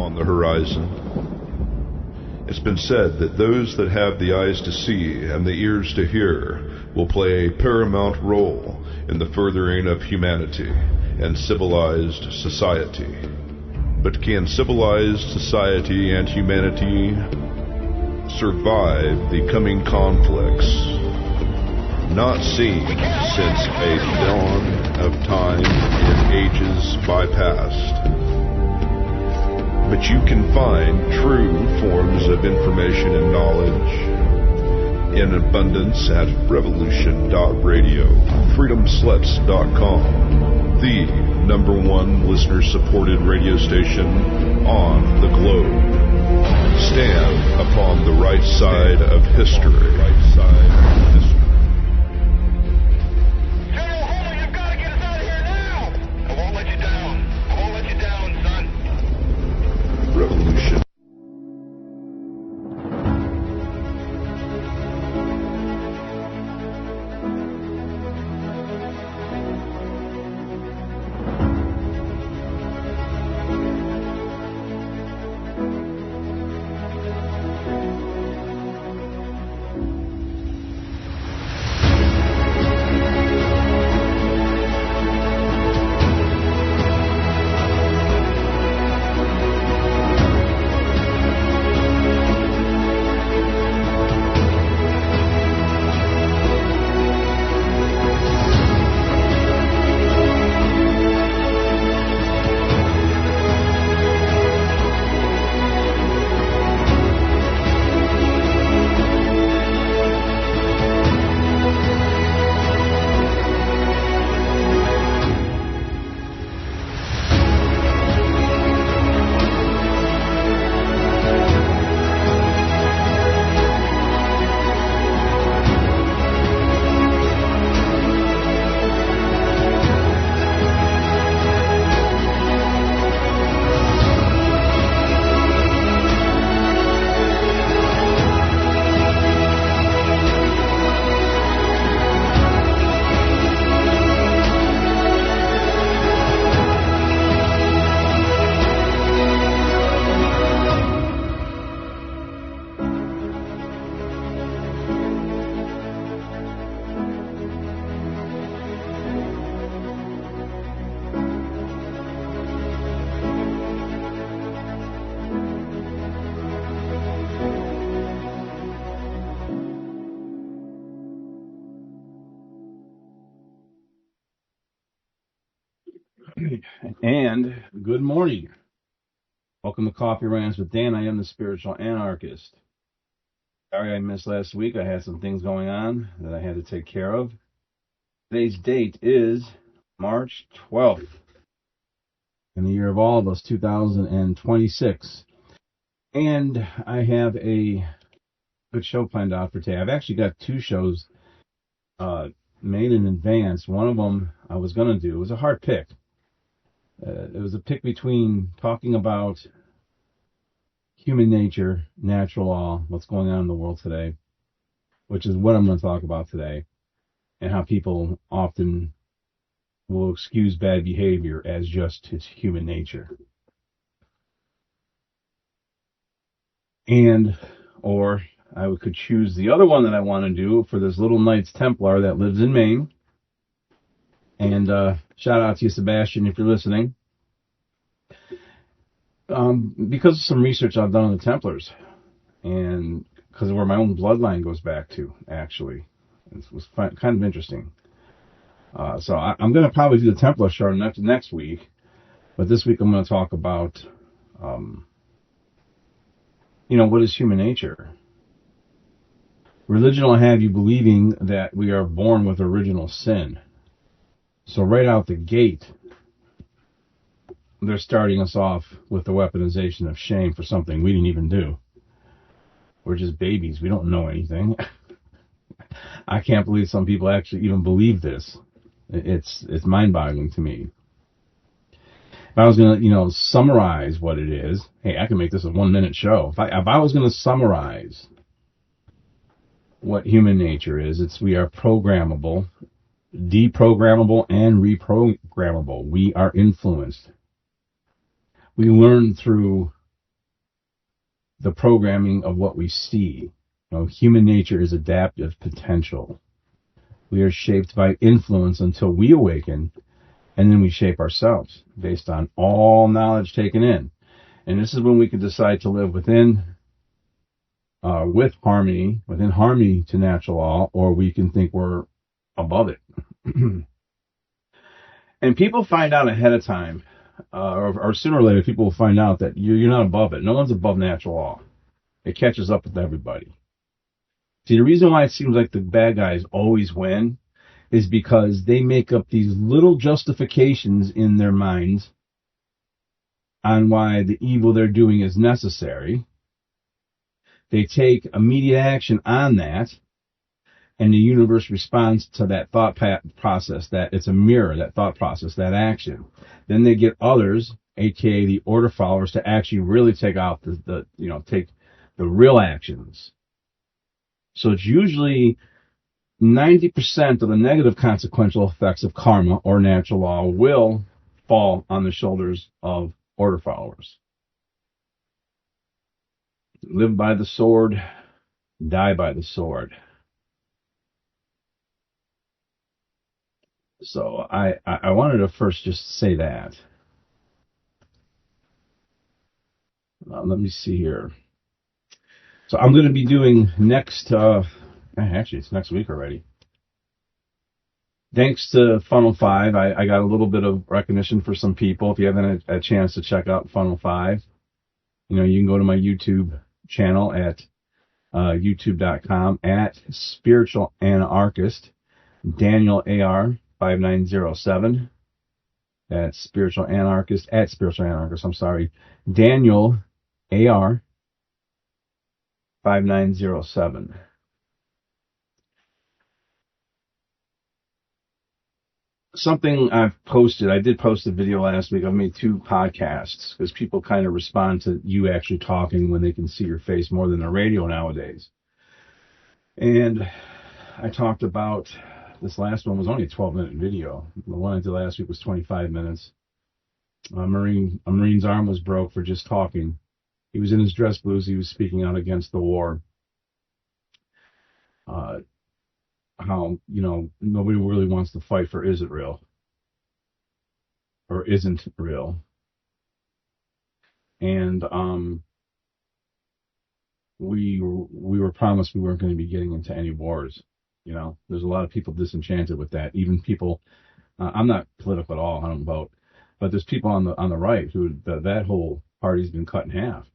on the horizon. It's been said that those that have the eyes to see and the ears to hear will play a paramount role in the furthering of humanity and civilized society. But can civilized society and humanity survive the coming conflicts not seen since a dawn of time in ages bypast? But you can find true forms of information and knowledge in abundance at revolution.radio, freedomsluts.com, the #1 listener-supported radio station on the globe. Stand upon the right side of history. You've got to get us out of here now! I won't let you down. I won't let you down, son. Revolution. And good morning. Welcome to Coffee Rants with Dan. I am the spiritual anarchist. Sorry I missed last week. I had some things going on that I had to take care of. Today's date is March 12th in the year of all of us, 2026. And I have a good show planned out for today. I've actually got two shows made in advance. One of them I was going to do. It was a hard pick. It was a pick between talking about human nature, natural law, what's going on in the world today, which is what I'm going to talk about today, and how people often will excuse bad behavior as just its human nature. Or I could choose the other one that I want to do for this little Knights Templar that lives in Maine. And shout out to you, Sebastian, if you're listening. Because of some research I've done on the Templars, and because of where my own bloodline goes back to, actually. It was kind of interesting. So I'm going to probably do the Templar show next week, but this week I'm going to talk about, what is human nature? Religion will have you believing that we are born with original sin. So right out the gate, they're starting us off with the weaponization of shame for something we didn't even do. We're just babies. We don't know anything. I can't believe some people actually even believe this. It's mind-boggling to me. If I was going to, summarize what it is, hey, I can make this a 1-minute show. If I was going to summarize what human nature is, we are programmable, deprogrammable, and reprogrammable. We are influenced. We learn through the programming of what we see. Human nature is adaptive potential. We are shaped by influence until we awaken, and then we shape ourselves based on all knowledge taken in. And this is when we can decide to live within within harmony to natural law, or we can think we're above it. And people find out ahead of time, or sooner or later, people will find out that you're not above it. No one's above natural law. It catches up with everybody. See, the reason why it seems like the bad guys always win is because they make up these little justifications in their minds on why the evil they're doing is necessary. They take immediate action on that, and the universe responds to that thought process, that it's a mirror, that thought process, that action. Then they get others, aka the order followers, to actually really take out take the real actions. So it's usually 90% of the negative consequential effects of karma or natural law will fall on the shoulders of order followers. Live by the sword, die by the sword. So I wanted to first just say that. Let me see here. So I'm going to be doing next, actually it's next week already. Thanks to Funnel 5, I got a little bit of recognition for some people. If you haven't had a chance to check out Funnel 5, you can go to my YouTube channel at youtube.com at Spiritual Anarchist, Daniel AR 5907. That's Spiritual Anarchist, at Spiritual Anarchist, I'm sorry. Daniel AR 5907. Something I've posted, I did post a video last week. I've made 2 podcasts because people kind of respond to you actually talking when they can see your face more than the radio nowadays. And I talked about, this last one was only a 12-minute video. The one I did last week was 25 minutes. A Marine's arm was broke for just talking. He was in his dress blues. He was speaking out against the war. How, nobody really wants to fight for is it real or isn't real. And we were promised we weren't going to be getting into any wars. There's a lot of people disenchanted with that. Even people, I'm not political at all. I don't vote, but there's people on the right who that whole party's been cut in half.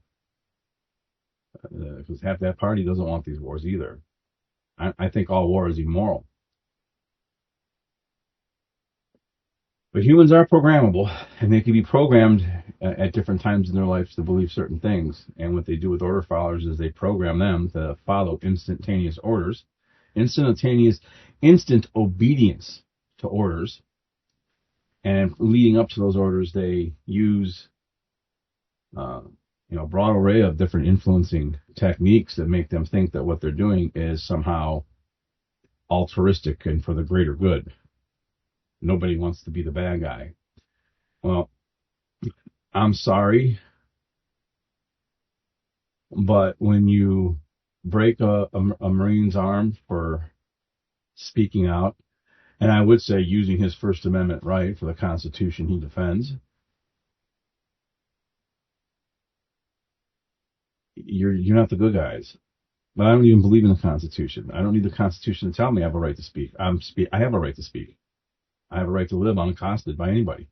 Because half that party doesn't want these wars either. I think all war is immoral. But humans are programmable, and they can be programmed at different times in their lives to believe certain things. And what they do with order followers is they program them to follow instantaneous orders, instant obedience to orders. And leading up to those orders, they use a broad array of different influencing techniques that make them think that what they're doing is somehow altruistic and for the greater good. Nobody wants to be the bad guy. Well, I'm sorry, but when you break a Marine's arm for speaking out, and I would say using his First Amendment right for the Constitution he defends, you're not the good guys. But I don't even believe in the Constitution. I don't need the Constitution to tell me I have a right to speak. I have a right to speak. I have a right to live unaccosted by anybody.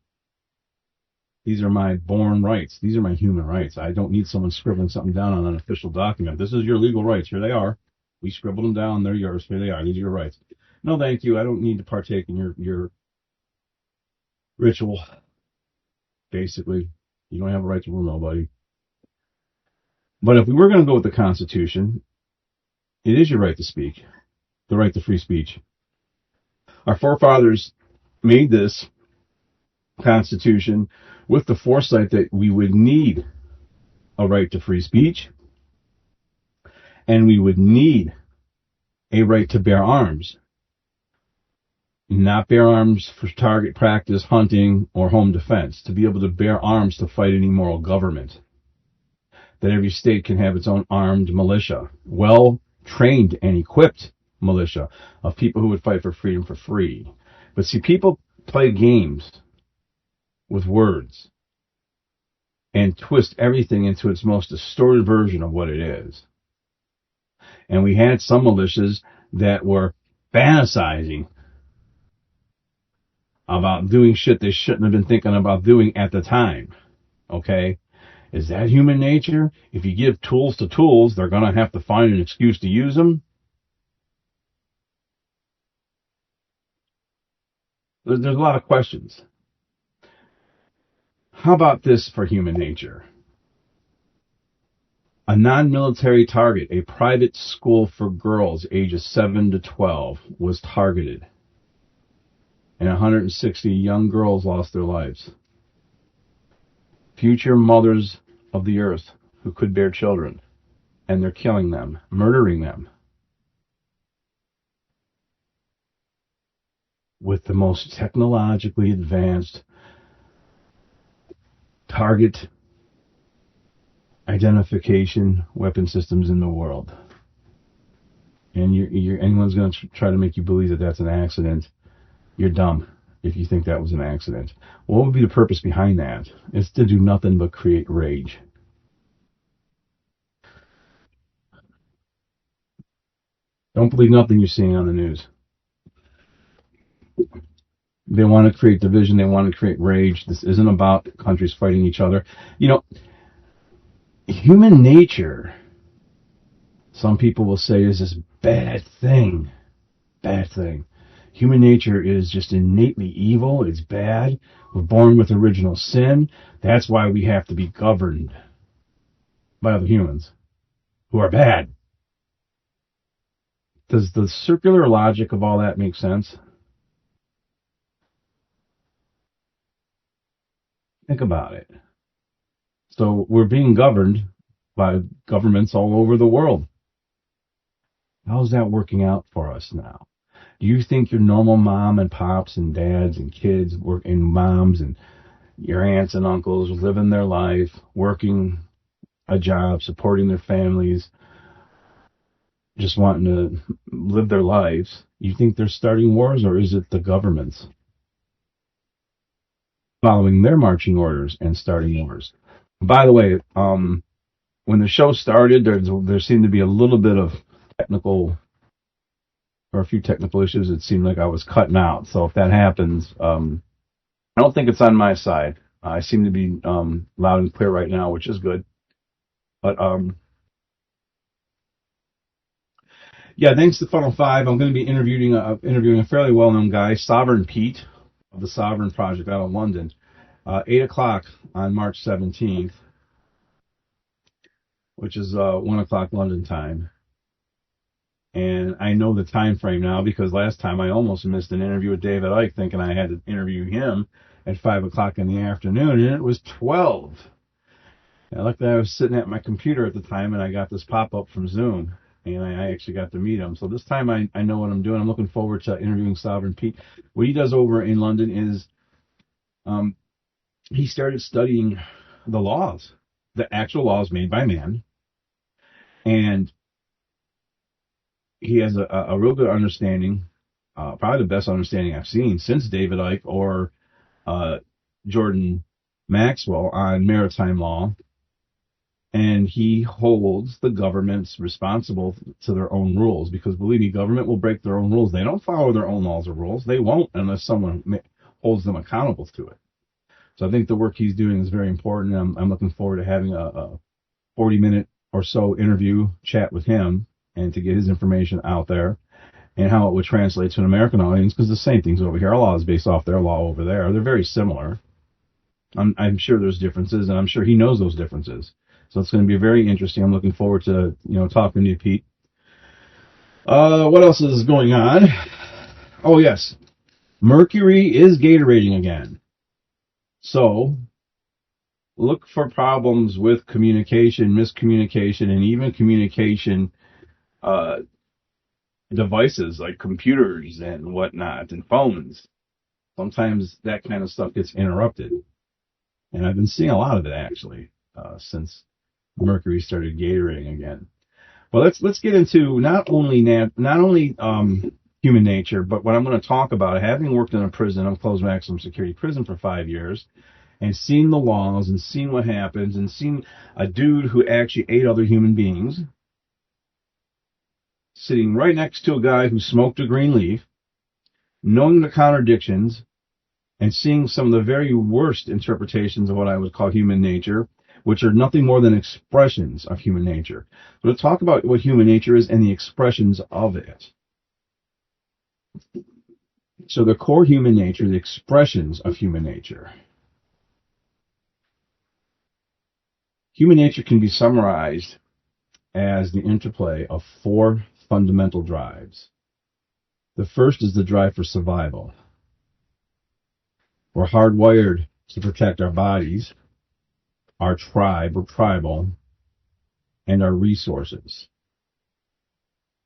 These are my born rights. These are my human rights. I don't need someone scribbling something down on an official document. This is your legal rights. Here they are. We scribbled them down. They're yours. Here they are. These are your rights. No, thank you. I don't need to partake in your ritual. Basically, you don't have a right to rule nobody. But if we were going to go with the Constitution, it is your right to speak, the right to free speech. Our forefathers made this Constitution with the foresight that we would need a right to free speech, and we would need a right to bear arms. Not bear arms for target practice, hunting, or home defense. To be able to bear arms to fight any moral government. that every state can have its own armed militia, well-trained and equipped militia of people who would fight for freedom for free. But see, people play games with words and twist everything into its most distorted version of what it is. And we had some militias that were fantasizing about doing shit they shouldn't have been thinking about doing at the time. Okay? Is that human nature? If you give tools to tools, they're going to have to find an excuse to use them. There's a lot of questions. How about this for human nature? A non-military target, a private school for girls ages 7 to 12, was targeted. And 160 young girls lost their lives. Future mothers of the earth who could bear children. And they're killing them, murdering them. With the most technologically advanced target identification weapon systems in the world. And anyone's going to try to make you believe that that's an accident. You're dumb if you think that was an accident. What would be the purpose behind that? It's to do nothing but create rage. Don't believe nothing you're seeing on the news. They want to create division. They want to create rage. This isn't about countries fighting each other. You know, human nature, some people will say, is this bad thing. Bad thing. Human nature is just innately evil. It's bad. We're born with original sin. That's why we have to be governed by other humans who are bad. Does the circular logic of all that make sense? Think about it. So we're being governed by governments all over the world. How's that working out for us now? Do you think your normal mom and pops and dads and kids and moms and your aunts and uncles living their life, working a job, supporting their families, just wanting to live their lives, you think they're starting wars, or is it the governments following their marching orders and starting wars? By the way, when the show started, there seemed to be a little bit of a few technical issues. It seemed like I was cutting out. So if that happens, I don't think it's on my side. I seem to be loud and clear right now, which is good. But yeah, thanks to Funnel 5, I'm going to be interviewing a fairly well-known guy, Sovereign Pete, of the Sovereign Project out of London, 8 o'clock on March 17th, which is 1 o'clock London time. And I know the time frame now because last time I almost missed an interview with David Icke thinking I had to interview him at 5 o'clock in the afternoon, and it was 12. And luckily I was sitting at my computer at the time, and I got this pop-up from Zoom, and I actually got to meet him. So this time I know what I'm doing. I'm looking forward to interviewing Sovereign Pete. What he does over in London is he started studying the laws, the actual laws made by man, and he has a real good understanding, probably the best understanding I've seen since David Icke or Jordan Maxwell on maritime law. And he holds the governments responsible to their own rules because, believe me, government will break their own rules. They don't follow their own laws or rules. They won't unless someone holds them accountable to it. So I think the work he's doing is very important. I'm looking forward to having a 40-minute or so interview chat with him and to get his information out there and how it would translate to an American audience, because the same things over here. Our law is based off their law over there. They're very similar. I'm sure there's differences, and I'm sure he knows those differences. So it's going to be very interesting. I'm looking forward to talking to you, Pete. What else is going on? Oh, yes. Mercury is Gatorading again. So look for problems with communication, miscommunication, and even communication devices like computers and whatnot and phones. Sometimes that kind of stuff gets interrupted. And I've been seeing a lot of it, actually, since Mercury started Gatoring again. Well, let's get into not only human nature, but what I'm going to talk about. Having worked in a prison, a closed maximum security prison for 5 years, and seen the laws and seen what happens, and seen a dude who actually ate other human beings, sitting right next to a guy who smoked a green leaf, knowing the contradictions, and seeing some of the very worst interpretations of what I would call human nature, which are nothing more than expressions of human nature. So to talk about what human nature is and the expressions of it. So the core human nature, the expressions of human nature. Human nature can be summarized as the interplay of 4 fundamental drives. The first is the drive for survival. We're hardwired to protect our bodies, our tribe or tribal, and our resources.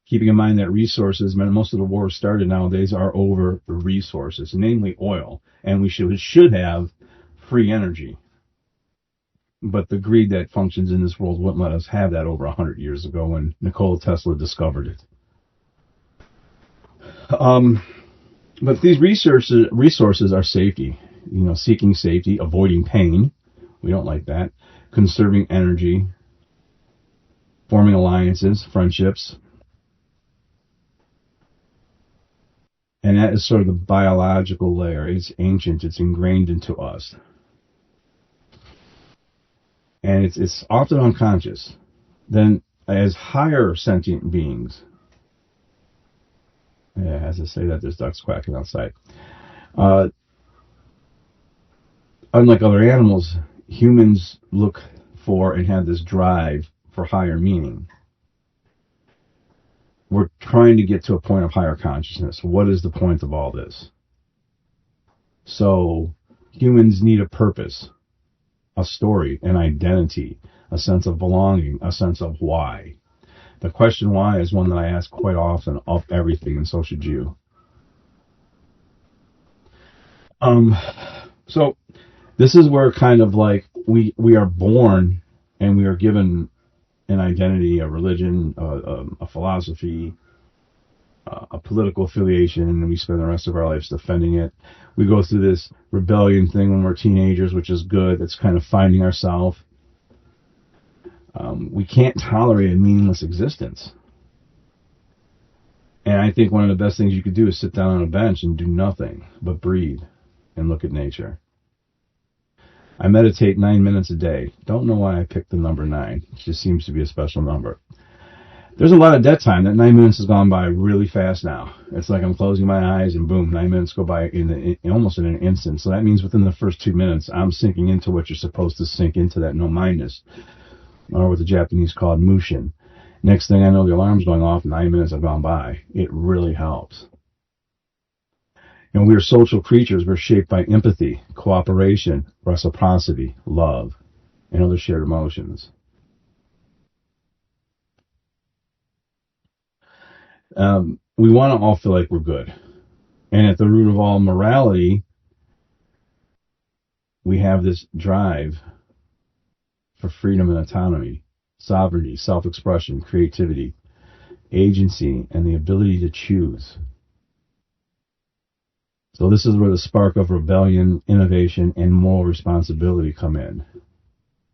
Keeping in mind that resources, most of the wars started nowadays are over resources, namely oil, and we should have free energy. But the greed that functions in this world wouldn't let us have that over 100 years ago when Nikola Tesla discovered it. But these resources are safety, seeking safety, avoiding pain. We don't like that. Conserving energy, forming alliances, friendships. And that is sort of the biological layer. It's ancient. It's ingrained into us. And it's often unconscious. Then as higher sentient beings, as I say that, there's ducks quacking outside. Unlike other animals, humans look for and have this drive for higher meaning. We're trying to get to a point of higher consciousness. What is the point of all this? So humans need a purpose, a story, an identity, a sense of belonging, a sense of why. The question why is one that I ask quite often of everything, and so should you. So this is where kind of like we are born and we are given an identity, a religion, a philosophy, a political affiliation, and we spend the rest of our lives defending it. We go through this rebellion thing when we're teenagers, which is good. It's kind of finding ourselves. We can't tolerate a meaningless existence. And I think one of the best things you could do is sit down on a bench and do nothing but breathe and look at nature. I meditate 9 minutes a day. Don't know why I picked the number 9. It just seems to be a special number. There's a lot of dead time. That 9 minutes has gone by really fast now. It's like I'm closing my eyes and boom, 9 minutes go by in almost in an instant. So that means within the first 2 minutes, I'm sinking into what you're supposed to sink into, that no-mindness, or what the Japanese call mushin. Next thing I know, the alarm's going off, 9 minutes have gone by. It really helps. We are social creatures. We're shaped by empathy, cooperation, reciprocity, love, and other shared emotions. We want to all feel like we're good. And at the root of all morality, we have this drive for freedom and autonomy, sovereignty, self-expression, creativity, agency, and the ability to choose. So this is where the spark of rebellion, innovation, and moral responsibility come in.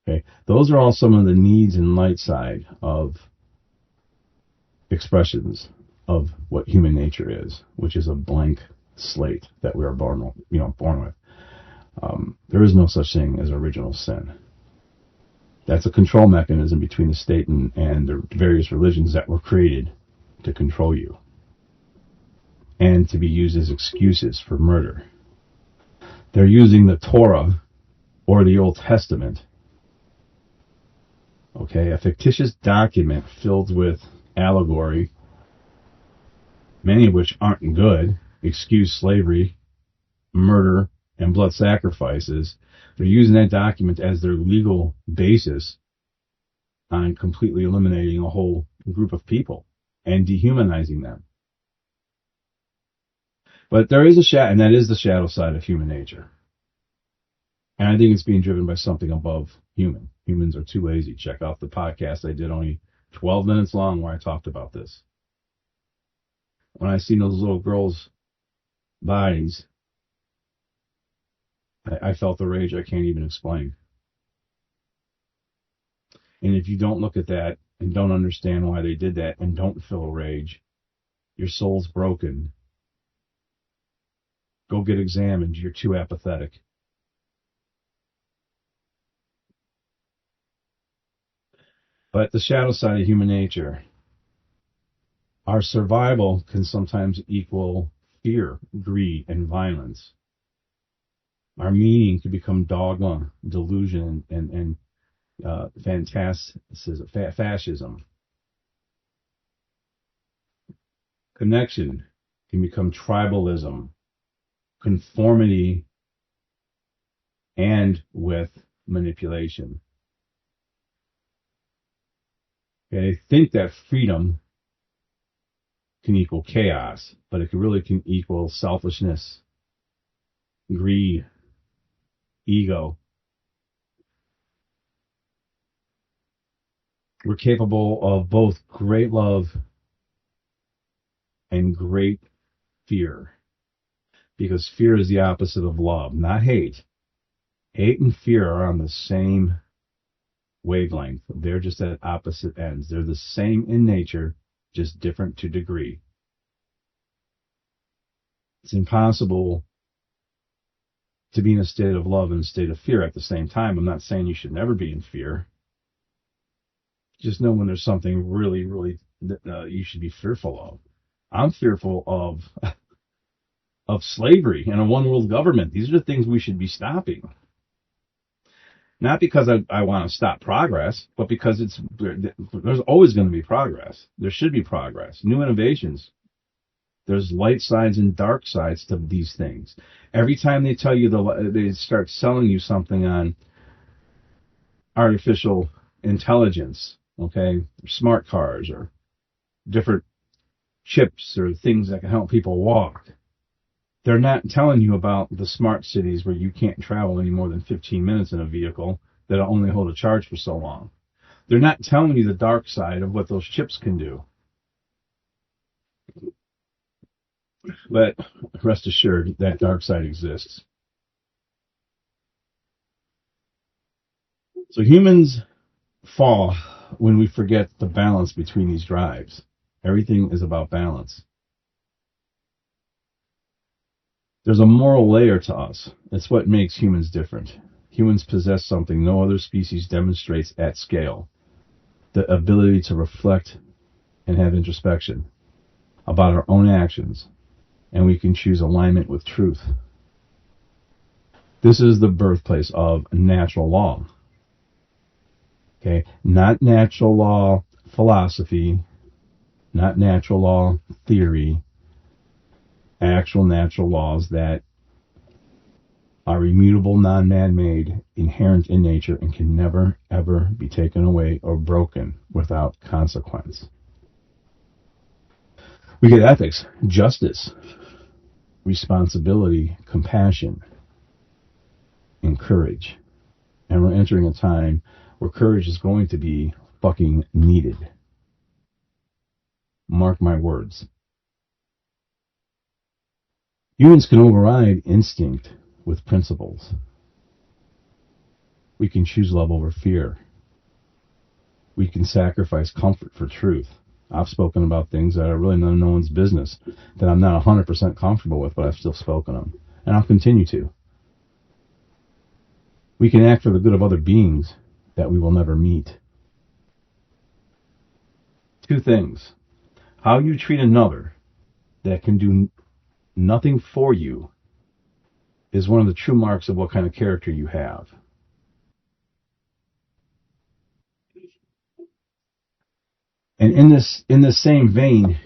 Okay, those are all some of the needs and light side of expressions of what human nature is, which is a blank slate that we are born with. There is no such thing as original sin. That's a control mechanism between the state and the various religions that were created to control you, and to be used as excuses for murder. They're using the Torah or the Old Testament, okay, a fictitious document filled with allegory, many of which aren't good, excuse slavery, murder, and blood sacrifices. They're using that document as their legal basis on completely eliminating a whole group of people and dehumanizing them. But there is a shadow, and that is the shadow side of human nature. And I think it's being driven by something above human. Humans are too lazy. Check out the podcast I did, only 12 minutes long, where I talked about this. When I seen those little girls' bodies, I felt the rage I can't even explain. And if you don't look at that and don't understand why they did that and don't feel rage, your soul's broken. Go get examined. You're too apathetic. But the shadow side of human nature, our survival can sometimes equal fear, greed, and violence. Our meaning can become dogma, delusion, and fascism. Connection can become tribalism, conformity, and with manipulation. Okay, think that freedom can equal chaos, but it really can equal selfishness, greed, ego. We're capable of both great love and great fear, because fear is the opposite of love, not hate. Hate and fear are on the same wavelength. They're just at opposite ends. They're the same in nature, just different to degree. It's impossible to be in a state of love and a state of fear at the same time. I'm not saying you should never be in fear. Just know when there's something really, really that you should be fearful of. I'm fearful of slavery and a one world government. These are the things we should be stopping. Not because I want to stop progress, but because there's always going to be progress. There should be progress, new innovations. There's light sides and dark sides to these things. Every time they tell you they start selling you something on artificial intelligence, okay, smart cars or different chips or things that can help people walk. They're not telling you about the smart cities where you can't travel any more than 15 minutes in a vehicle that'll only hold a charge for so long. They're not telling you the dark side of what those chips can do. But rest assured, that dark side exists. So humans fall when we forget the balance between these drives. Everything is about balance. There's a moral layer to us. It's what makes humans different. Humans possess something no other species demonstrates at scale. The ability to reflect and have introspection about our own actions, and we can choose alignment with truth. This is the birthplace of natural law. Okay, not natural law philosophy, not natural law theory, actual natural laws that are immutable, non-man-made, inherent in nature, and can never, ever be taken away or broken without consequence. We get ethics, justice, responsibility, compassion, and courage. And we're entering a time where courage is going to be fucking needed. Mark my words. Humans can override instinct with principles. We can choose love over fear. We can sacrifice comfort for truth. I've spoken about things that are really none of no one's business, that I'm not 100% comfortable with, but I've still spoken them. And I'll continue to. We can act for the good of other beings that we will never meet. Two things. How you treat another that can do nothing for you is one of the true marks of what kind of character you have. And in this same vein,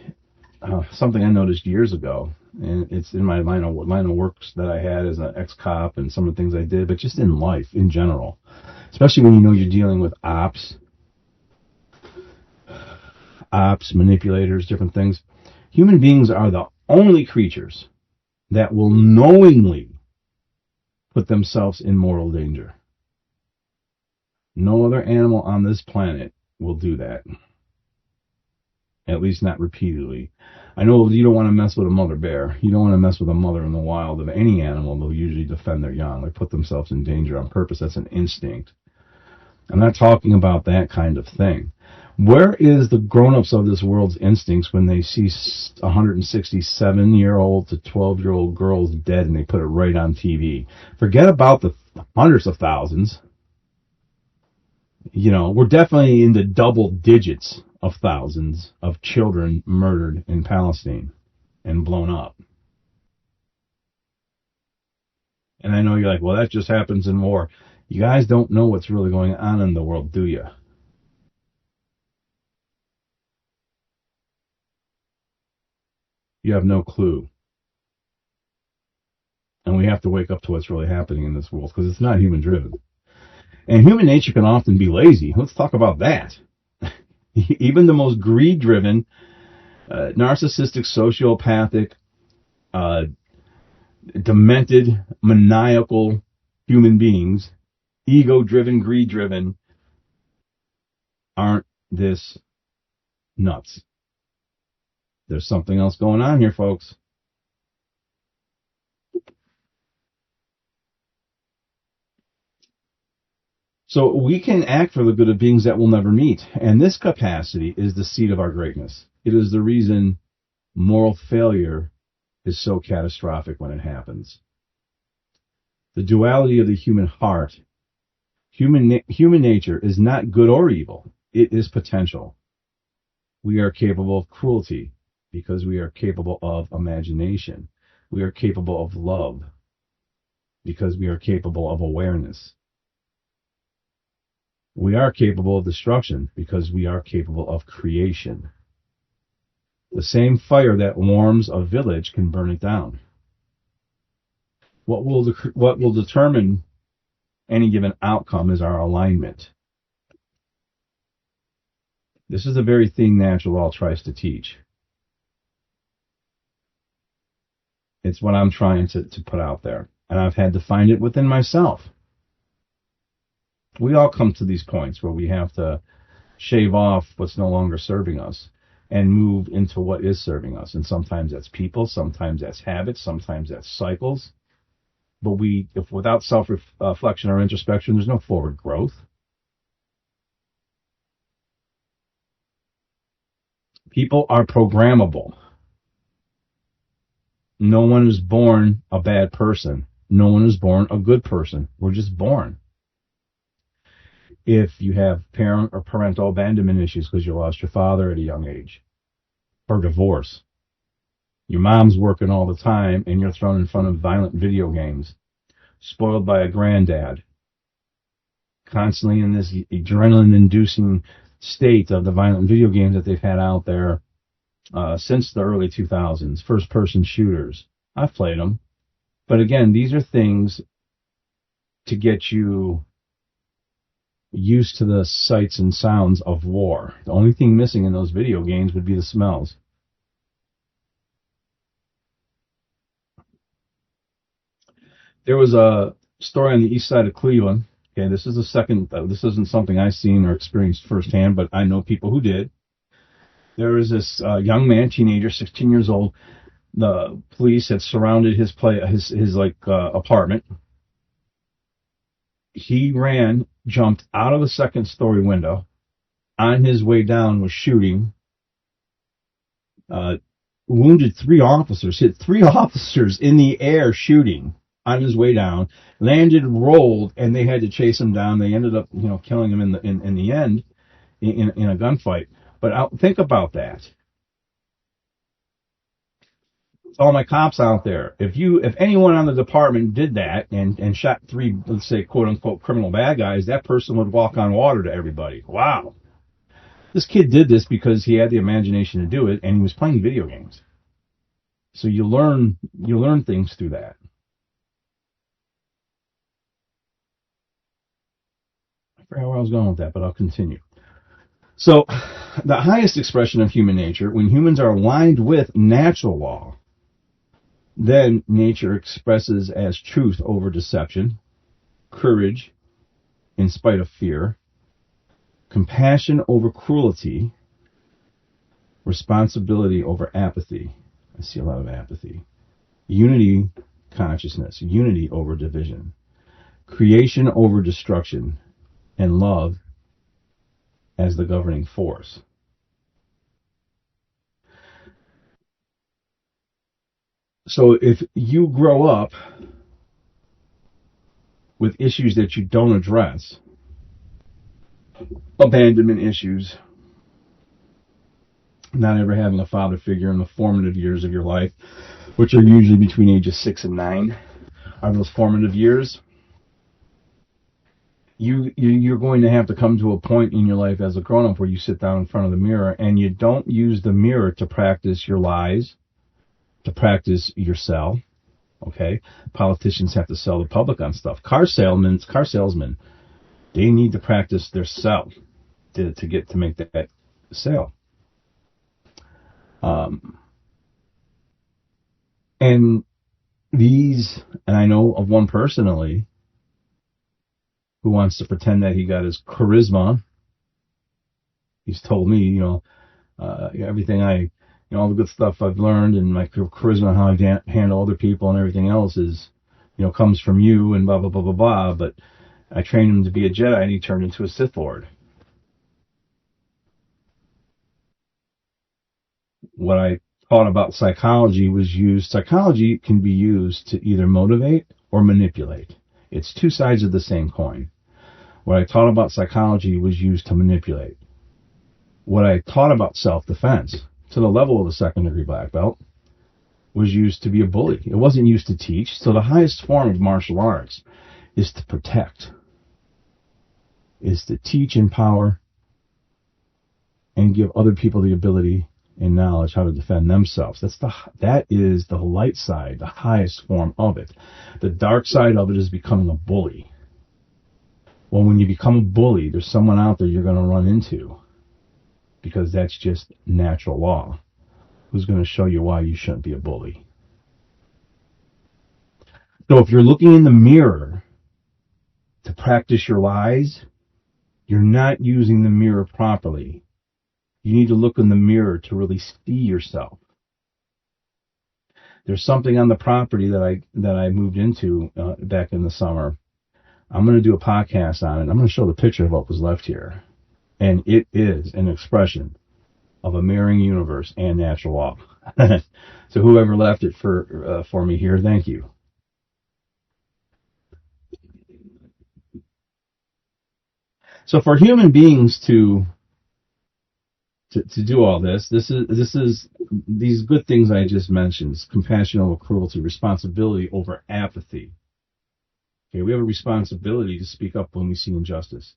something I noticed years ago, and it's in my line of works that I had as an ex-cop and some of the things I did, but just in life in general, especially when you know you're dealing with ops, manipulators, different things. Human beings are the only creatures that will knowingly put themselves in mortal danger. No other animal on this planet will do that. At least not repeatedly. I know you don't want to mess with a mother bear. You don't want to mess with a mother in the wild of any animal. They'll usually defend their young. They put themselves in danger on purpose. That's an instinct. I'm not talking about that kind of thing. Where is the grown-ups of this world's instincts when they see 167-year-old to 12-year-old girls dead and they put it right on TV? Forget about the hundreds of thousands. You know, we're definitely in the double digits of thousands of children murdered in Palestine and blown up. And I know you're like, well, that just happens in war. You guys don't know what's really going on in the world, do you? You have no clue. And we have to wake up to what's really happening in this world because it's not human driven. And human nature can often be lazy. Let's talk about that. Even the most greed-driven, narcissistic, sociopathic, demented, maniacal human beings, ego-driven, greed-driven, aren't this nuts. There's something else going on here, folks. So we can act for the good of beings that we'll never meet. And this capacity is the seed of our greatness. It is the reason moral failure is so catastrophic when it happens. The duality of the human heart, human nature is not good or evil. It is potential. We are capable of cruelty because we are capable of imagination. We are capable of love because we are capable of awareness. We are capable of destruction because we are capable of creation. The same fire that warms a village can burn it down. What will determine any given outcome is our alignment. This is the very thing natural law tries to teach. It's what I'm trying to put out there. And I've had to find it within myself. We all come to these points where we have to shave off what's no longer serving us and move into what is serving us. And sometimes that's people, sometimes that's habits, sometimes that's cycles. But if without self-reflection or introspection, there's no forward growth. People are programmable. No one is born a bad person. No one is born a good person. We're just born. If you have parent or parental abandonment issues because you lost your father at a young age, or divorce, your mom's working all the time and you're thrown in front of violent video games, spoiled by a granddad, constantly in this adrenaline-inducing state of the violent video games that they've had out there since the early 2000s, first-person shooters. I've played them. But again, these are things to get you used to the sights and sounds of war. The only thing missing in those video games would be the smells. There was a story on the east side of Cleveland. Okay, this is the second. This isn't something I've seen or experienced firsthand, but I know people who did. There was this young man, teenager, 16 years old. The police had surrounded his apartment. He jumped out of the second-story window. On his way down, was shooting. Wounded 3 officers. Hit 3 officers in the air shooting on his way down. Landed, rolled, and they had to chase him down. They ended up, killing him in the end in a gunfight. But think about that. All my cops out there, if anyone on the department did that and shot 3, let's say, quote unquote, criminal bad guys, that person would walk on water to everybody. Wow. This kid did this because he had the imagination to do it and he was playing video games. So you learn things through that. I forgot where I was going with that, but I'll continue. So the highest expression of human nature, when humans are aligned with natural law, Then nature expresses as truth over deception, courage in spite of fear, compassion over cruelty, responsibility over apathy. I see a lot of apathy. Unity consciousness, unity over division, creation over destruction, and love as the governing force. So if you grow up with issues that you don't address, abandonment issues, not ever having a father figure in the formative years of your life, which are usually between ages 6 and 9, are those formative years, you're going to have to come to a point in your life as a grown-up where you sit down in front of the mirror and you don't use the mirror to practice your lies, to practice your sell. Okay? Politicians have to sell the public on stuff. Car salesmen, they need to practice their sell to make that sale. And I know of one personally who wants to pretend that he got his charisma. He's told me, everything all the good stuff I've learned and my charisma, how I handle other people and everything else is, comes from you and blah, blah, blah, blah, blah. But I trained him to be a Jedi and he turned into a Sith Lord. What I taught about psychology psychology can be used to either motivate or manipulate. It's two sides of the same coin. What I taught about psychology was used to manipulate. What I taught about self-defense, to the level of a second-degree black belt, was used to be a bully. It wasn't used to teach. So the highest form of martial arts is to protect, is to teach, empower, and give other people the ability and knowledge how to defend themselves. That is the light side, the highest form of it. The dark side of it is becoming a bully. Well, when you become a bully, there's someone out there you're going to run into, because that's just natural law, who's going to show you why you shouldn't be a bully. So if you're looking in the mirror to practice your lies, you're not using the mirror properly. You need to look in the mirror to really see yourself. There's something on the property that I moved into back in the summer. I'm going to do a podcast on it. I'm going to show the picture of what was left here. And it is an expression of a mirroring universe and natural law. So whoever left it for me here, thank you. So for human beings to do all this is these good things I just mentioned: compassion over cruelty, responsibility over apathy. Okay, we have a responsibility to speak up when we see injustice.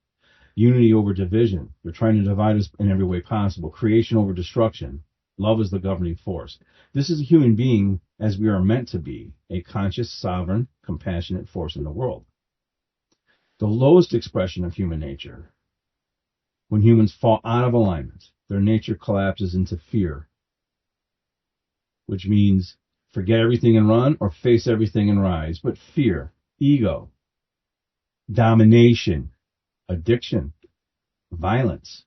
Unity over division. They're trying to divide us in every way possible. Creation over destruction. Love is the governing force. This is a human being as we are meant to be, a conscious, sovereign, compassionate force in the world. The lowest expression of human nature, when humans fall out of alignment, their nature collapses into fear, which means forget everything and run or face everything and rise. But fear, ego, domination, addiction, violence,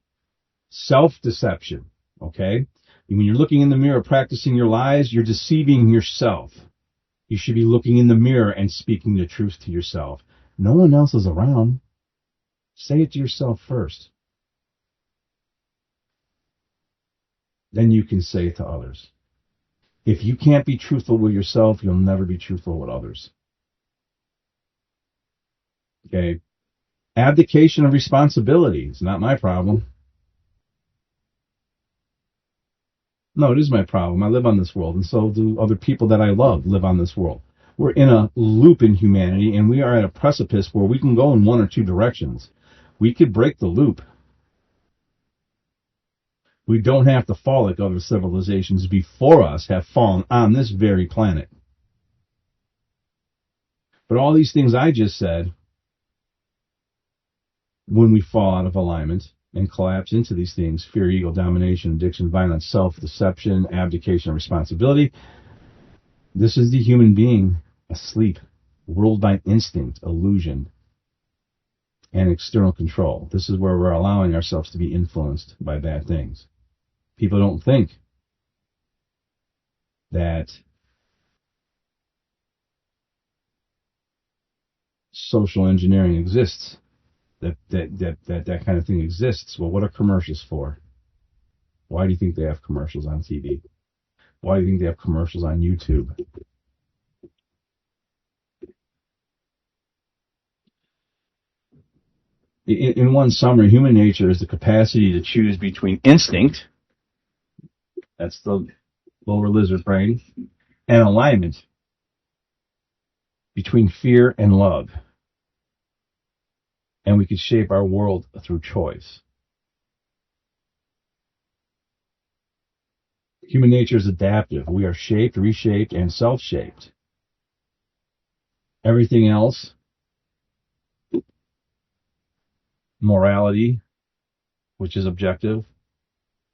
self-deception, okay? When you're looking in the mirror practicing your lies, you're deceiving yourself. You should be looking in the mirror and speaking the truth to yourself. No one else is around. Say it to yourself first. Then you can say it to others. If you can't be truthful with yourself, you'll never be truthful with others. Okay? Abdication of responsibility is not my problem. No, it is my problem. I live on this world, and so do other people that I love live on this world. We're in a loop in humanity, and we are at a precipice where we can go in one or two directions. We could break the loop. We don't have to fall like other civilizations before us have fallen on this very planet. But all these things I just said, when we fall out of alignment and collapse into these things, fear, ego, domination, addiction, violence, self-deception, abdication of responsibility, This is the human being asleep, ruled by instinct, illusion, and external control. This is where we're allowing ourselves to be influenced by bad things. People don't think that social engineering exists, that kind of thing exists. Well, what are commercials for? Why do you think they have commercials on TV? Why do you think they have commercials on YouTube? In one summary, human nature is the capacity to choose between instinct, that's the lower lizard brain, and alignment, between fear and love. And we can shape our world through choice. Human nature is adaptive. We are shaped, reshaped, and self-shaped. Everything else, morality, which is objective,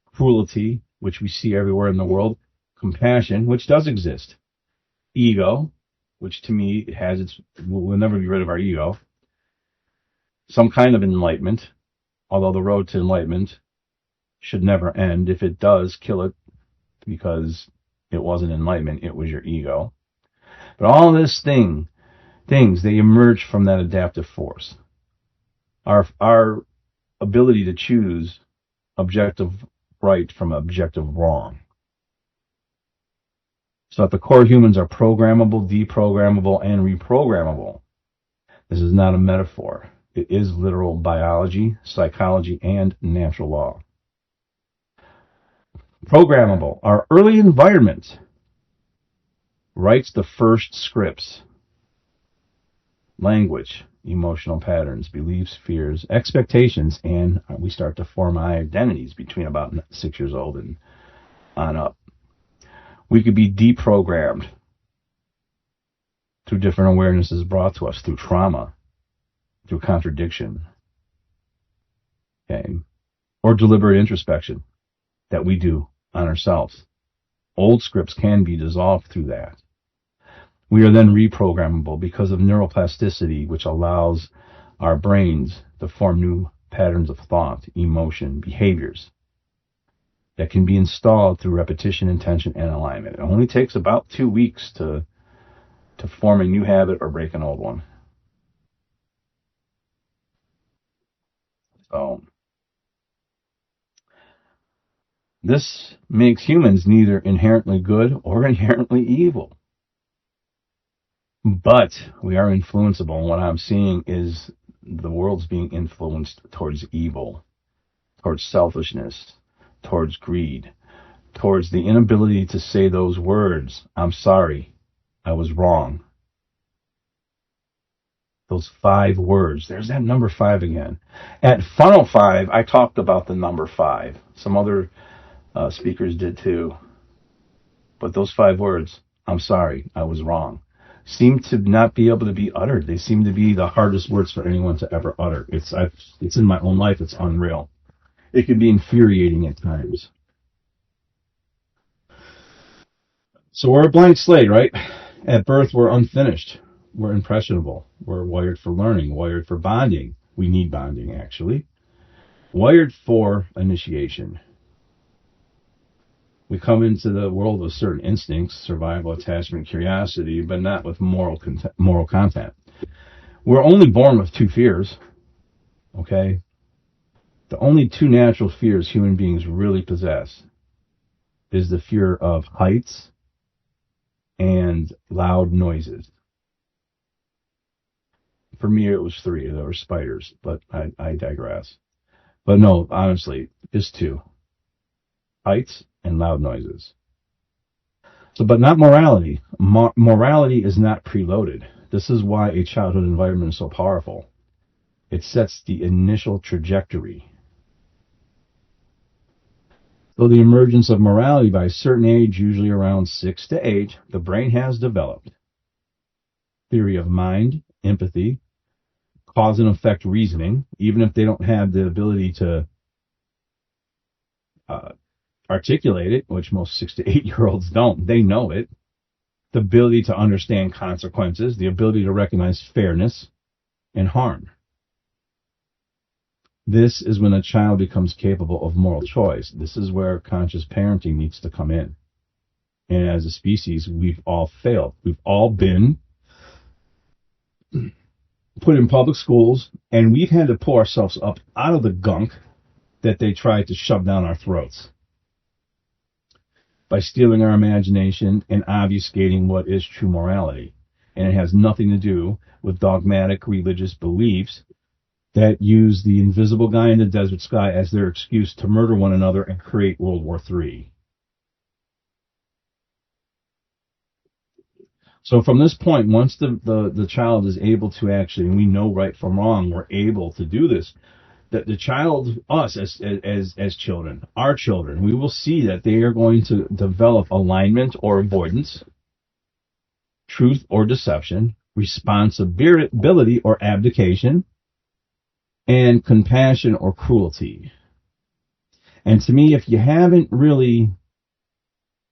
cruelty, which we see everywhere in the world, compassion, which does exist, ego, which to me has its, we'll never be rid of our ego, some kind of enlightenment, although the road to enlightenment should never end. If it does, kill it, because it wasn't enlightenment, it was your ego. But all this things, they emerge from that adaptive force. Our ability to choose objective right from objective wrong. So at the core, humans are programmable, deprogrammable, and reprogrammable. This is not a metaphor. It is literal biology, psychology, and natural law. Programmable. Our early environment writes the first scripts. Language, emotional patterns, beliefs, fears, expectations, and we start to form identities between about 6 years old and on up. We could be deprogrammed through different awarenesses brought to us through trauma, through contradiction, okay, or deliberate introspection that we do on ourselves. Old scripts can be dissolved through that. We are then reprogrammable because of neuroplasticity, which allows our brains to form new patterns of thought, emotion, behaviors that can be installed through repetition, intention, and alignment. It only takes about 2 weeks to form a new habit or break an old one. So this makes humans neither inherently good or inherently evil. But we are influenceable, and what I'm seeing is the world's being influenced towards evil, towards selfishness, towards greed, towards the inability to say those words, I'm sorry, I was wrong. Those 5 words. There's that number 5 again. At Funnel 5, I talked about the number 5. Some other speakers did too. But those 5 words, I'm sorry, I was wrong, seem to not be able to be uttered. They seem to be the hardest words for anyone to ever utter. It's in my own life. It's unreal. It can be infuriating at times. So we're a blank slate, right? At birth, we're unfinished. We're impressionable. We're wired for learning, wired for bonding. We need bonding, actually. Wired for initiation. We come into the world with certain instincts, survival, attachment, curiosity, but not with moral content. We're only born with 2 fears, okay? The only 2 natural fears human beings really possess is the fear of heights and loud noises. For me, it was 3. There were spiders, but I digress. But no, honestly, it's 2. Heights and loud noises. So, but not morality. Morality is not preloaded. This is why a childhood environment is so powerful. It sets the initial trajectory. So the emergence of morality by a certain age, usually around 6 to 8, the brain has developed. Theory of mind, empathy, cause and effect reasoning, even if they don't have the ability to articulate it, which most 6 to 8 year olds don't. They know it. the ability to understand consequences, the ability to recognize fairness and harm. This is when a child becomes capable of moral choice. This is where conscious parenting needs to come in. And as a species, we've all failed. We've all been put in public schools, and we've had to pull ourselves up out of the gunk that they tried to shove down our throats by stealing our imagination and obfuscating what is true morality. And it has nothing to do with dogmatic religious beliefs that use the invisible guy in the desert sky as their excuse to murder one another and create World War III. So from this point, once the child is able to actually, and we know right from wrong, we're able to do this, that the child, us as children, our children, we will see that they are going to develop alignment or avoidance, truth or deception, responsibility or abdication, and compassion or cruelty. And to me, if you haven't really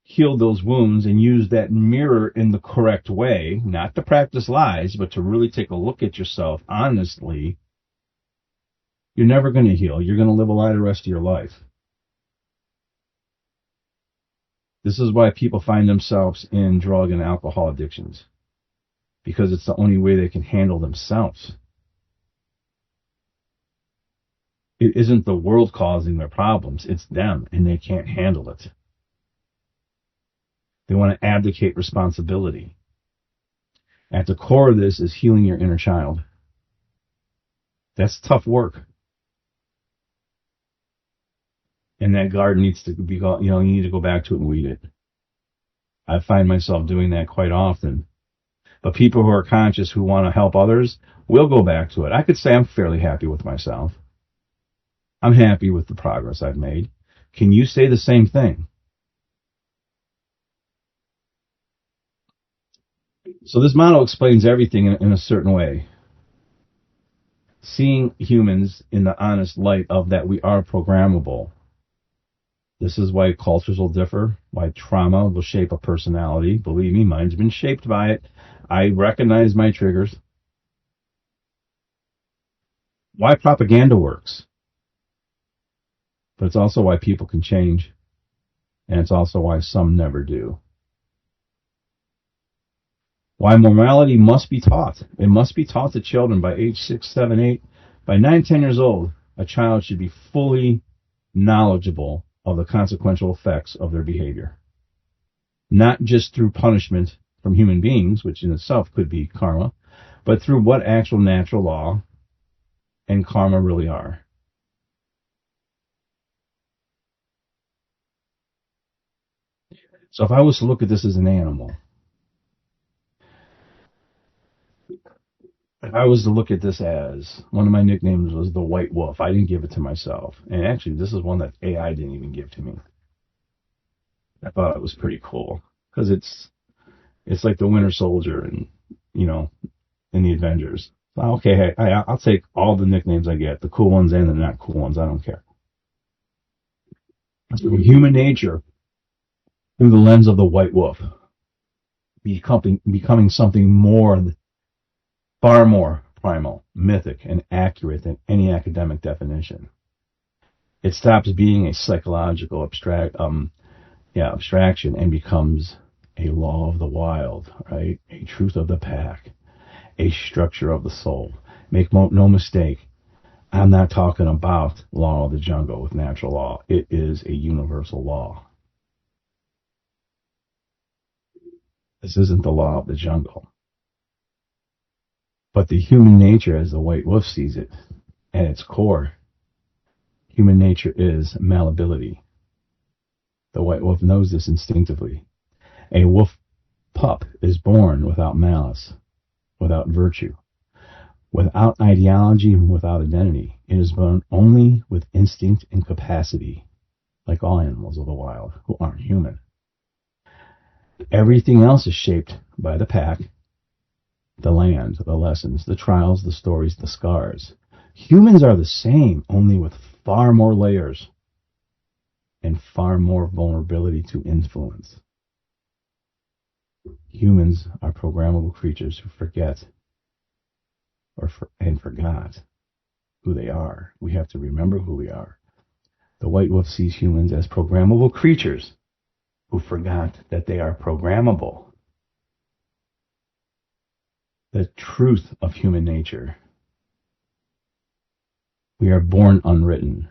healed those wounds and used that mirror in the correct way, not to practice lies, but to really take a look at yourself honestly, you're never going to heal. You're going to live a lie the rest of your life. This is why people find themselves in drug and alcohol addictions, because it's the only way they can handle themselves. It isn't the world causing their problems. It's them, and they can't handle it. They want to abdicate responsibility. At the core of this is healing your inner child. That's tough work. And that garden needs to be, you need to go back to it and weed it. I find myself doing that quite often. But people who are conscious, who want to help others, will go back to it. I could say I'm fairly happy with myself. I'm happy with the progress I've made. Can you say the same thing? So this model explains everything in a certain way. Seeing humans in the honest light of that we are programmable. This is why cultures will differ, why trauma will shape a personality. Believe me, mine's been shaped by it. I recognize my triggers. Why propaganda works. But it's also why people can change. And it's also why some never do. Why morality must be taught. It must be taught to children by age 6, 7, 8. By 9, 10 years old, a child should be fully knowledgeable of the consequential effects of their behavior. Not just through punishment from human beings, which in itself could be karma, but through what actual natural law and karma really are. So if I was to look at this as an animal, if I was to look at this as, one of my nicknames was the white wolf. I didn't give it to myself. And actually, this is one that AI didn't even give to me. I thought it was pretty cool. Because it's like the Winter Soldier and, in the Avengers. Okay, I'll take all the nicknames I get, the cool ones and the not cool ones. I don't care. So human nature, through the lens of the white wolf, becoming something more, far more primal, mythic, and accurate than any academic definition. It stops being a psychological abstraction and becomes a law of the wild, right? A truth of the pack, a structure of the soul. Make no mistake, I'm not talking about law of the jungle with natural law. It is a universal law. This isn't the law of the jungle. But the human nature, as the white wolf sees it, at its core, human nature is malleability. The white wolf knows this instinctively. A wolf pup is born without malice, without virtue, without ideology, and without identity. It is born only with instinct and capacity, like all animals of the wild who aren't human. Everything else is shaped by the pack, the land, the lessons, the trials, the stories, the scars. Humans are the same, only with far more layers and far more vulnerability to influence. Humans are programmable creatures who forget and forgot who they are. We have to remember who we are. The white wolf sees humans as programmable creatures who forgot that they are programmable. The truth of human nature. We are born unwritten.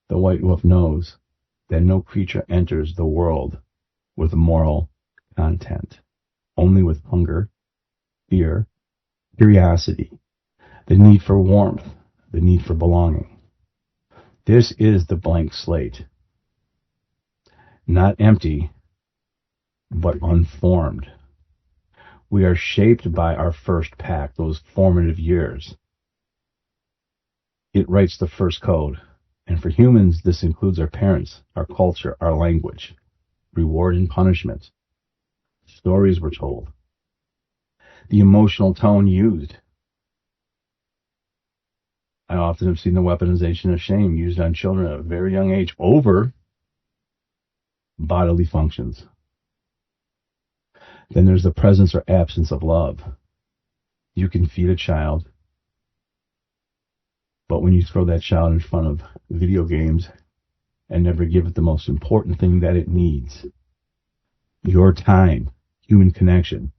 The white wolf knows that no creature enters the world with moral content, only with hunger, fear, curiosity, the need for warmth, the need for belonging. This is the blank slate. Not empty, but unformed. We are shaped by our first pack, those formative years. It writes the first code. And for humans, this includes our parents, our culture, our language, reward and punishment, stories were told, the emotional tone used. I often have seen the weaponization of shame used on children at a very young age over bodily functions. Then there's the presence or absence of love. You can feed a child, but when you throw that child in front of video games and never give it the most important thing that it needs, your time, human connection,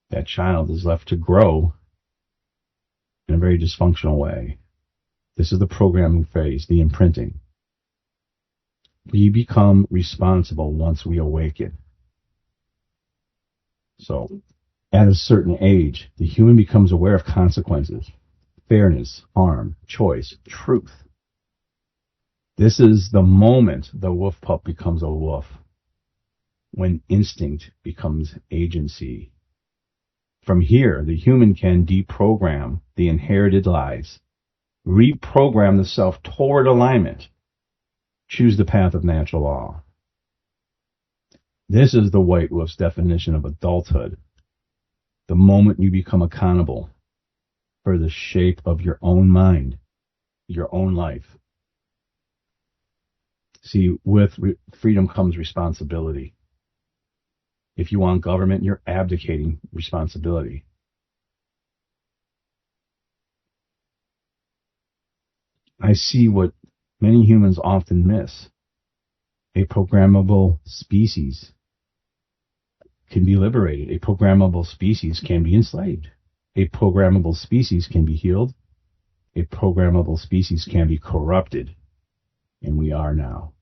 that child is left to grow in a very dysfunctional way. This is the programming phase, the imprinting. We become responsible once we awaken. So, at a certain age, the human becomes aware of consequences, fairness, harm, choice, truth. This is the moment the wolf pup becomes a wolf, when instinct becomes agency. From here, the human can deprogram the inherited lies, reprogram the self toward alignment, choose the path of natural law. This is the white wolf's definition of adulthood. The moment you become accountable for the shape of your own mind, your own life. See, with freedom comes responsibility. If you want government, you're abdicating responsibility. I see what many humans often miss. A programmable species can be liberated. A programmable species can be enslaved. A programmable species can be healed. A programmable species can be corrupted. And we are now.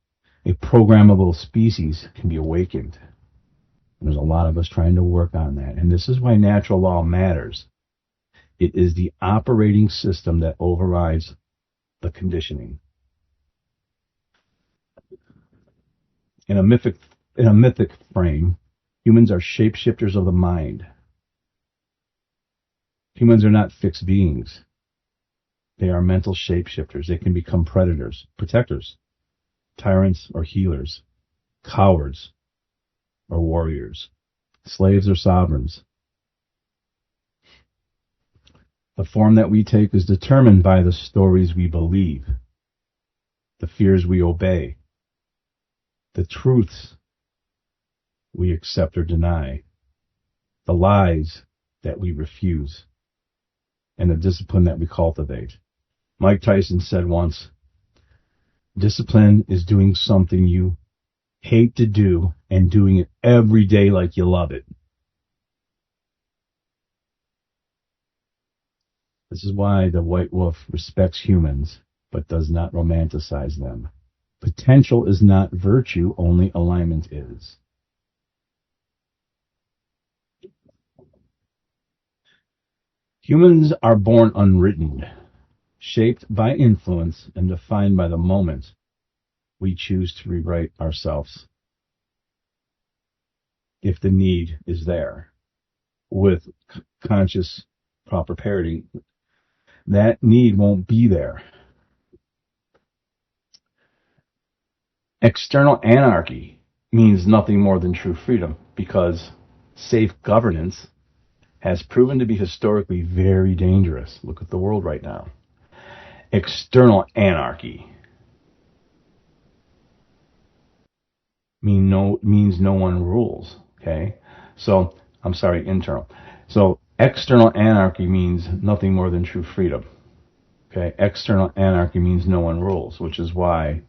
A programmable species can be awakened. There's a lot of us trying to work on that. And this is why natural law matters. It is the operating system that overrides the conditioning. In a mythic frame, humans are shapeshifters of the mind. Humans are not fixed beings. They are mental shapeshifters. They can become predators, protectors, tyrants or healers, cowards or warriors, slaves or sovereigns. The form that we take is determined by the stories we believe, the fears we obey, the truths we accept or deny, the lies that we refuse, and the discipline that we cultivate. Mike Tyson said once, discipline is doing something you hate to do and doing it every day like you love it. This is why the white wolf respects humans, but does not romanticize them. Potential is not virtue, only alignment is. Humans are born unwritten, shaped by influence and defined by the moment we choose to rewrite ourselves. If the need is there, with conscious proper parenting, that need won't be there. External anarchy means nothing more than true freedom, because safe governance has proven to be historically very dangerous. Look at the world right now. External anarchy means no one rules. Okay, so I'm sorry, internal. So external anarchy means nothing more than true freedom. Okay, external anarchy means no one rules, which is why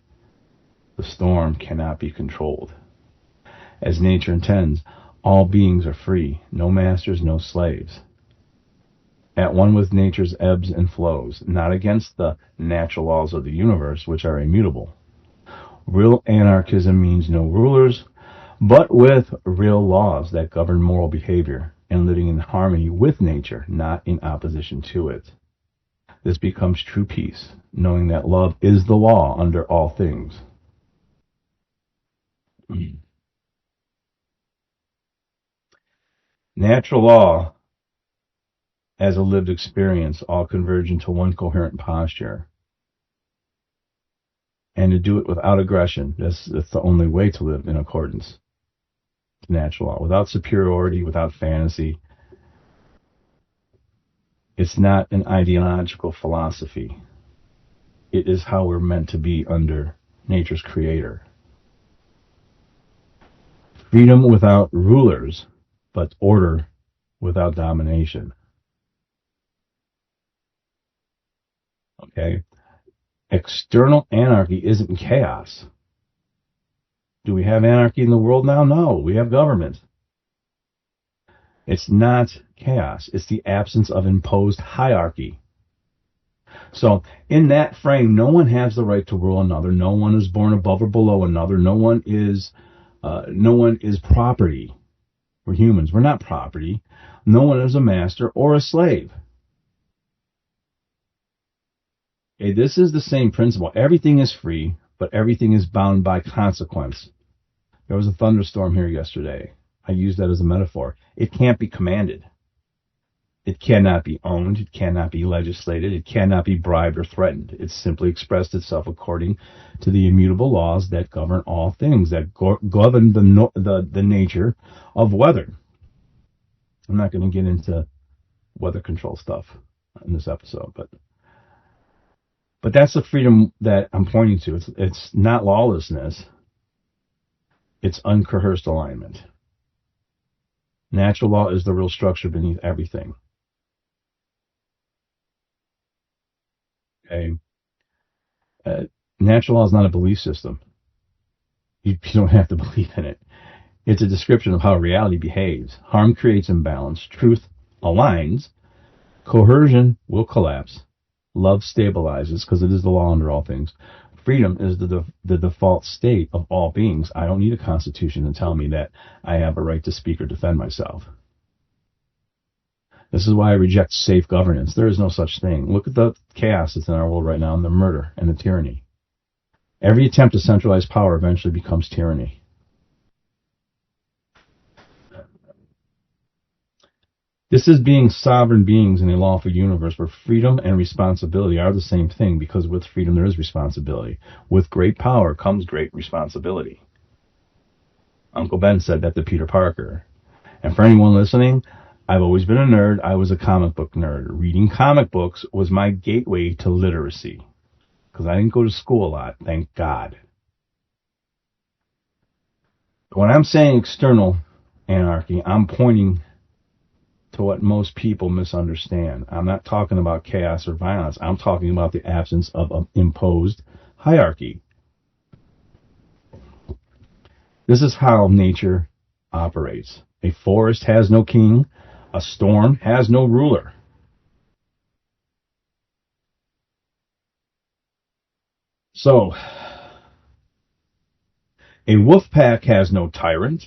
the storm cannot be controlled. As nature intends, all beings are free, no masters, no slaves. At one with nature's ebbs and flows, not against the natural laws of the universe, which are immutable. Real anarchism means no rulers, but with real laws that govern moral behavior and living in harmony with nature, not in opposition to it. This becomes true peace, knowing that love is the law under all things. Natural law, as a lived experience, all converge into one coherent posture. And to do it without aggression, that's the only way to live in accordance to natural law. Without superiority, without fantasy. It's not an ideological philosophy. It is how we're meant to be under nature's creator. Freedom without rulers, but order without domination. Okay? External anarchy isn't chaos. Do we have anarchy in the world now? No, we have government. It's not chaos. It's the absence of imposed hierarchy. So in that frame, no one has the right to rule another. No one is born above or below another. No one is property. We're humans. We're not property. No one is a master or a slave. Okay, this is the same principle. Everything is free, but everything is bound by consequence. There was a thunderstorm here yesterday. I use that as a metaphor. It can't be commanded. It cannot be owned. It cannot be legislated. It cannot be bribed or threatened. It simply expressed itself according to the immutable laws that govern all things, that govern the nature of weather. I'm not going to get into weather control stuff in this episode, but that's the freedom that I'm pointing to. It's not lawlessness. It's uncoerced alignment. Natural law is the real structure beneath everything. Okay. Natural law is not a belief system. You don't have to believe in it. It's a description of how reality behaves. Harm creates imbalance. Truth aligns. Coercion will collapse. Love stabilizes, because it is the law under all things. Freedom is the default state of all beings. I don't need a constitution to tell me that I have a right to speak or defend myself. This is why I reject safe governance. There is no such thing. Look at the chaos that's in our world right now, and the murder and the tyranny. Every attempt to centralize power eventually becomes tyranny. This is being sovereign beings in a lawful universe where freedom and responsibility are the same thing, because with freedom there is responsibility. With great power comes great responsibility. Uncle Ben said that to Peter Parker. And for anyone listening, I've always been a nerd. I was a comic book nerd. Reading comic books was my gateway to literacy, because I didn't go to school a lot, thank God. When I'm saying external anarchy, I'm pointing to what most people misunderstand. I'm not talking about chaos or violence. I'm talking about the absence of imposed hierarchy. This is how nature operates. A forest has no king. A storm has no ruler. So, a wolf pack has no tyrant,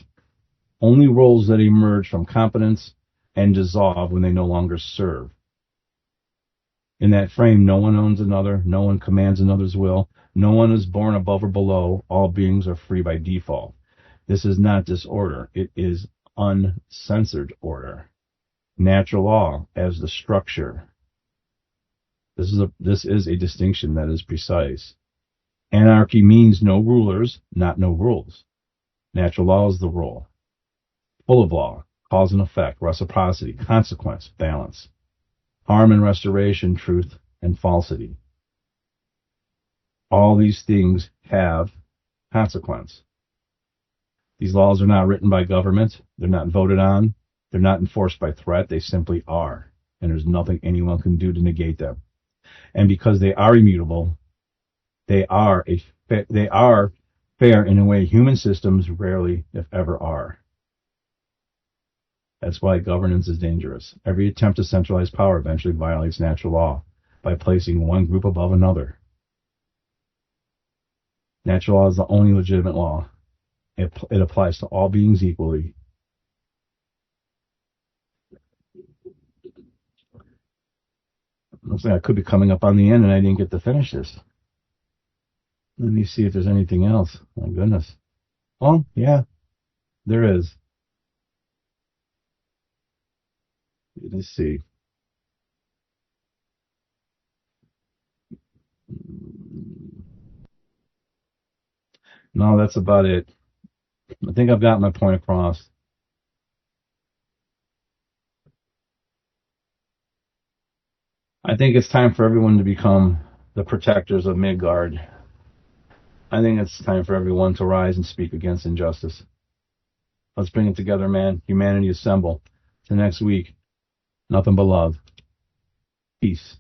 only roles that emerge from competence and dissolve when they no longer serve. In that frame, no one owns another, no one commands another's will, no one is born above or below, all beings are free by default. This is not disorder, it is uncensored order. Natural law as the structure. This is a distinction that is precise. Anarchy means no rulers, not no rules. Natural law is the rule. Full of law, cause and effect, reciprocity, consequence, balance. Harm and restoration, truth and falsity. All these things have consequence. These laws are not written by government. They're not voted on. They're not enforced by threat. They simply are. And there's nothing anyone can do to negate them. And because they are immutable, they are fair in a way human systems rarely, if ever, are. That's why governance is dangerous. Every attempt to centralize power eventually violates natural law by placing one group above another. Natural law is the only legitimate law. It applies to all beings equally. Looks like I could be coming up on the end and I didn't get to finish this. Let me see if there's anything else. My goodness. Oh, yeah, there is. Let's see. No, that's about it. I think I've got my point across. I think it's time for everyone to become the protectors of Midgard. I think it's time for everyone to rise and speak against injustice. Let's bring it together, man. Humanity assemble. Till next week, nothing but love. Peace.